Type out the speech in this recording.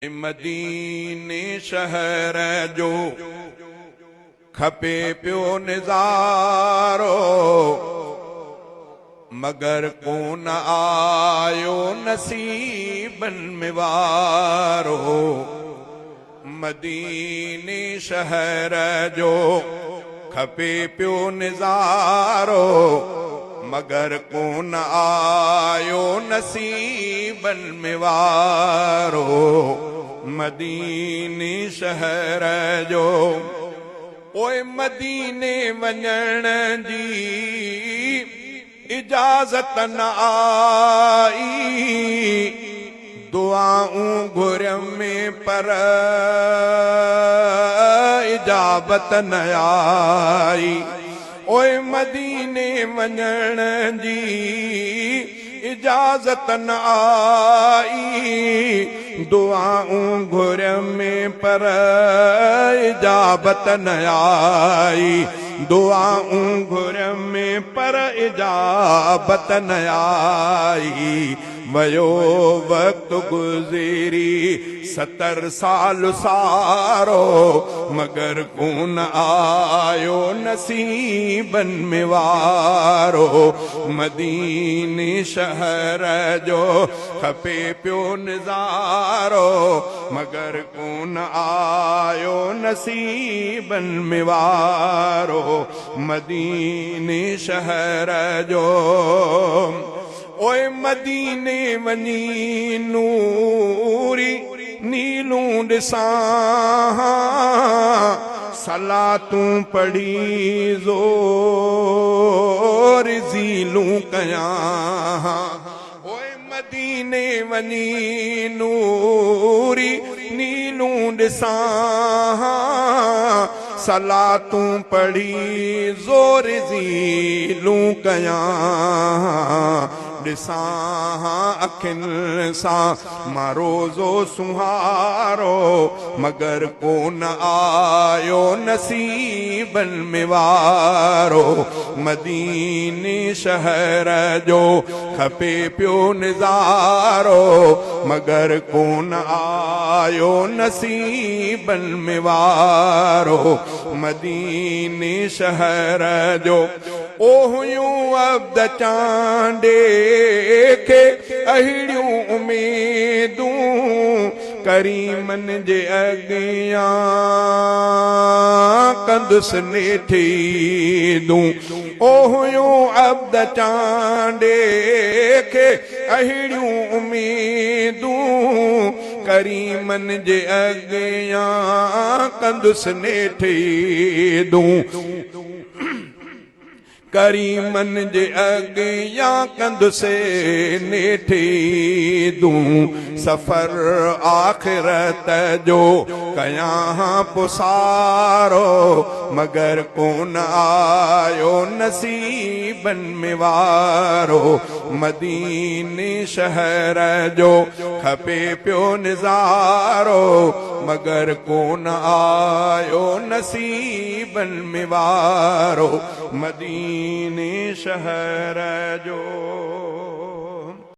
मदीने शहर जो खपे पियो निज़ारो, मगर कोन आयो नसीबन में वारो। मदीने शहर जो खपे पियो निज़ारो, मगर कोन आयो नसीबन में वारो। मदीने शहर जो ओए मदीने वञण जी इजाज़त न आई, दुआऊं घुरम में पर इजाबत न आई। ओए मदीने वञण जी इजाज़त न आई, दुआऊं घुरम में पर इजाबत न आई। दुआऊं घुरम में पर इजाबत न आई। वयो वक्त गुज़री 70 साल सारो, मगर कोन आयो नसीबन में वारो। मदीने शहर जो खपे पियो निज़ारो, मगर कोन आयो नसीबन में वारो। मदीने शहर जो ओए मदीने वनी नूरी नीलूं ॾिसां, सलातूं पढ़ी ज़ोर ज़ीलूं कयां। ओए मदीने वनी नूरी नीलूं ॾिसां, सलातूं पढ़ी ज़ोर ज़ीलूं कयां। ॾिसां अखियुनि सां मां रोज़ो सुहारो, मगर कोन आयो नसीबन में वारो। मदीने शहर जो खपे पियो निज़ारो, मगर कोन आयो नसीबन में वारो। मदीने शहर जो ओ हुयूं अब्द चांडे खे अहिड़ियूं उम्मीदूं, करीमन जे अॻियां कंदुसि नेठीदूं। ओ हुयूं अब्द चांडे खे अहिड़ियूं उम्मीदूं, करीमन जे अॻियां कंदुसि नेठीदूं। करीमन जे अॻियां कंदुसि नेठीदूं। सफ़र आख़िरत जो कयां पुसारो, मगर कोन आयो नसीबन में वारो। मदीने शहर जो खपे पियो निज़ारो, मगर कोन आयो नसीबन में वारो। मदीने शहर जो